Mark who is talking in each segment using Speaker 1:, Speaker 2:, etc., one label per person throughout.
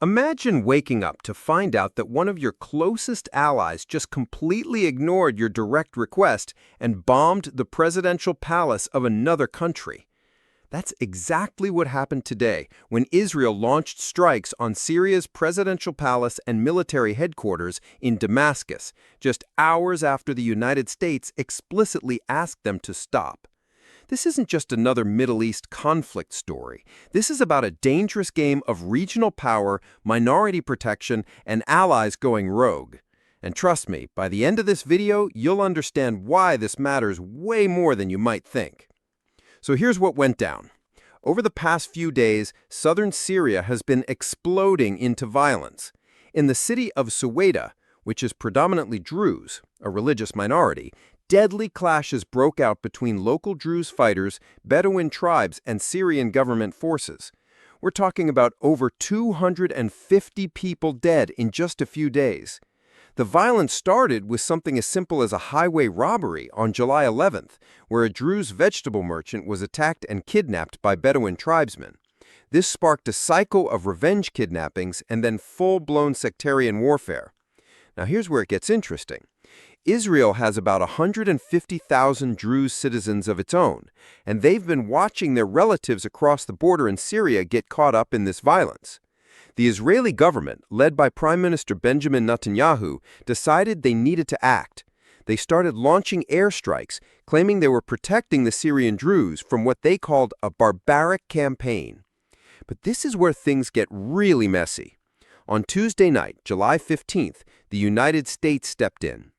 Speaker 1: Imagine waking up to find out that one of your closest allies just completely ignored your direct request and bombed the presidential palace of another country. That's exactly what happened today when Israel launched strikes on Syria's presidential palace and military headquarters in Damascus, just hours after the United States explicitly asked them to stop. This isn't just another Middle East conflict story. This is about a dangerous game of regional power, minority protection, and allies going rogue. And trust me, by the end of this video, you'll understand why this matters way more than you might think. So here's what went down. Over the past few days, southern Syria has been exploding into violence. In the city of Suwaida, which is predominantly Druze, a religious minority, deadly clashes broke out between local Druze fighters, Bedouin tribes, and Syrian government forces. We're talking about over 250 people dead in just a few days. The violence started with something as simple as a highway robbery on July 11th, where a Druze vegetable merchant was attacked and kidnapped by Bedouin tribesmen. This sparked a cycle of revenge kidnappings and then full-blown sectarian warfare. Now here's where it gets interesting. Israel has about 150,000 Druze citizens of its own, and they've been watching their relatives across the border in Syria get caught up in this violence. The Israeli government, led by Prime Minister Benjamin Netanyahu, decided they needed to act. They started launching airstrikes, claiming they were protecting the Syrian Druze from what they called a barbaric campaign. But this is where things get really messy. On Tuesday night, July 15th, the United States stepped in.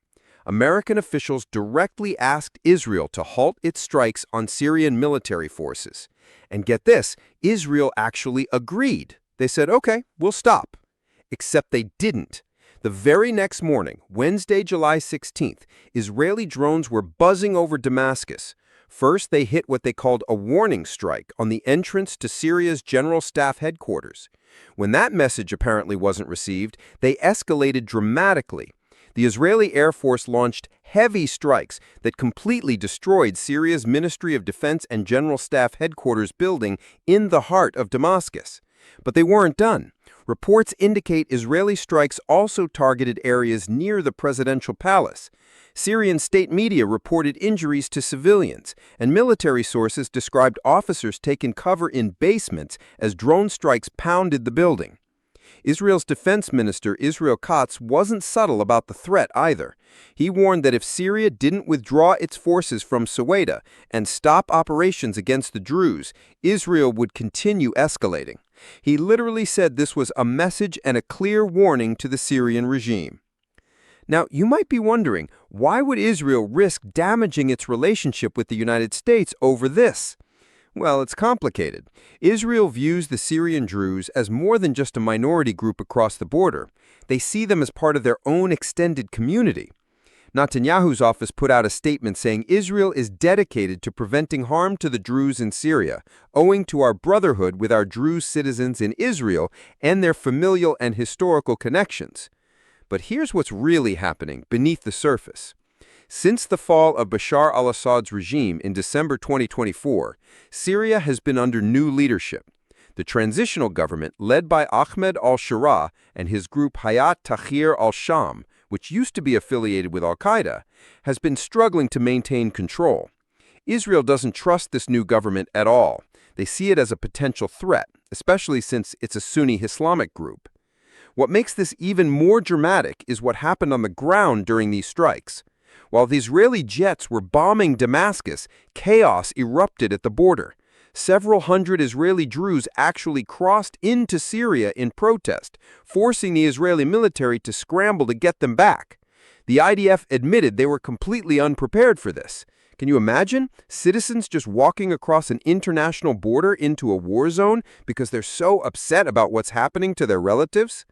Speaker 1: American officials directly asked Israel to halt its strikes on Syrian military forces. And get this, Israel actually agreed. They said, okay, we'll stop. Except they didn't. The very next morning, Wednesday, July 16th, Israeli drones were buzzing over Damascus. First, they hit what they called a warning strike on the entrance to Syria's General Staff headquarters. When that message apparently wasn't received, they escalated dramatically. The Israeli Air Force launched heavy strikes that completely destroyed Syria's Ministry of Defense and General Staff headquarters building in the heart of Damascus. But they weren't done. Reports indicate Israeli strikes also targeted areas near the presidential palace. Syrian state media reported injuries to civilians, and military sources described officers taking cover in basements as drone strikes pounded the building. Israel's defense minister, Israel Katz, wasn't subtle about the threat either. He warned that if Syria didn't withdraw its forces from Suwaida and stop operations against the Druze, Israel would continue escalating. He literally said this was a message and a clear warning to the Syrian regime. Now, you might be wondering, why would Israel risk damaging its relationship with the United States over this? Well, it's complicated. Israel views the Syrian Druze as more than just a minority group across the border. They see them as part of their own extended community. Netanyahu's office put out a statement saying Israel is dedicated to preventing harm to the Druze in Syria, owing to our brotherhood with our Druze citizens in Israel and their familial and historical connections. But here's what's really happening beneath the surface. Since the fall of Bashar al-Assad's regime in December 2024, Syria has been under new leadership. The transitional government, led by Ahmed al-Shara and his group Hayat Tahrir al-Sham, which used to be affiliated with Al-Qaeda, has been struggling to maintain control. Israel doesn't trust this new government at all. They see it as a potential threat, especially since it's a Sunni Islamic group. What makes this even more dramatic is what happened on the ground during these strikes. While the Israeli jets were bombing Damascus, chaos erupted at the border. Several hundred Israeli Druze actually crossed into Syria in protest, forcing the Israeli military to scramble to get them back. The IDF admitted they were completely unprepared for this. Can you imagine? Citizens just walking across an international border into a war zone because they're so upset about what's happening to their relatives?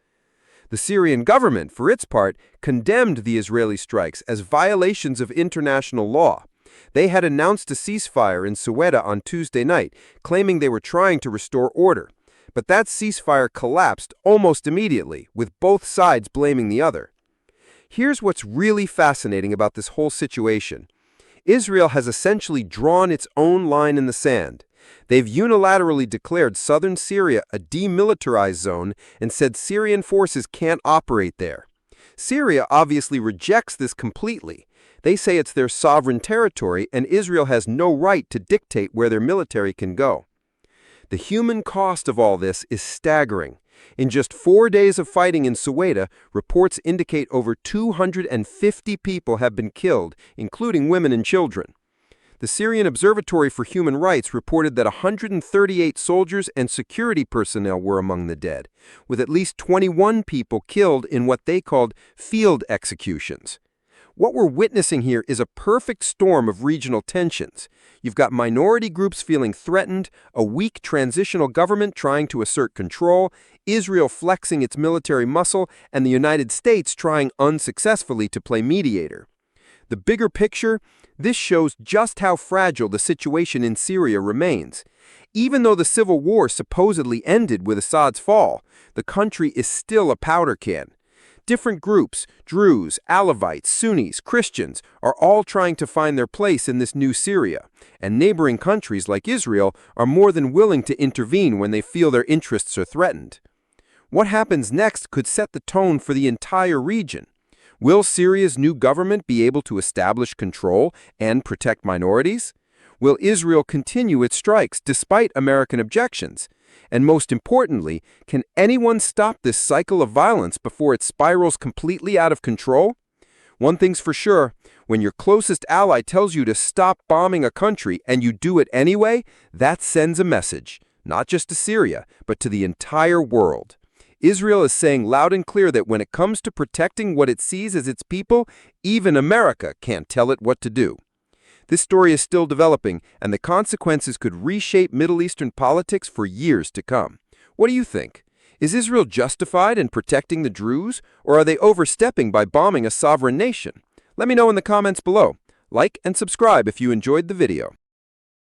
Speaker 1: The Syrian government, for its part, condemned the Israeli strikes as violations of international law. They had announced a ceasefire in Suwaida on Tuesday night, claiming they were trying to restore order. But that ceasefire collapsed almost immediately, with both sides blaming the other. Here's what's really fascinating about this whole situation. Israel has essentially drawn its own line in the sand. They've unilaterally declared southern Syria a demilitarized zone and said Syrian forces can't operate there. Syria obviously rejects this completely. They say it's their sovereign territory and Israel has no right to dictate where their military can go. The human cost of all this is staggering. In just 4 days of fighting in Suwaida, reports indicate over 250 people have been killed, including women and children. The Syrian Observatory for Human Rights reported that 138 soldiers and security personnel were among the dead, with at least 21 people killed in what they called field executions. What we're witnessing here is a perfect storm of regional tensions. You've got minority groups feeling threatened, a weak transitional government trying to assert control, Israel flexing its military muscle, and the United States trying unsuccessfully to play mediator. The bigger picture, this shows just how fragile the situation in Syria remains. Even though the civil war supposedly ended with Assad's fall, the country is still a powder can. Different groups, Druze, Alawites, Sunnis, Christians, are all trying to find their place in this new Syria, and neighboring countries like Israel are more than willing to intervene when they feel their interests are threatened. What happens next could set the tone for the entire region. Will Syria's new government be able to establish control and protect minorities? Will Israel continue its strikes despite American objections? And most importantly, can anyone stop this cycle of violence before it spirals completely out of control? One thing's for sure, when your closest ally tells you to stop bombing a country and you do it anyway, that sends a message, not just to Syria, but to the entire world. Israel is saying loud and clear that when it comes to protecting what it sees as its people, even America can't tell it what to do. This story is still developing, and the consequences could reshape Middle Eastern politics for years to come. What do you think? Is Israel justified in protecting the Druze, or are they overstepping by bombing a sovereign nation? Let me know in the comments below. Like and subscribe if you enjoyed the video.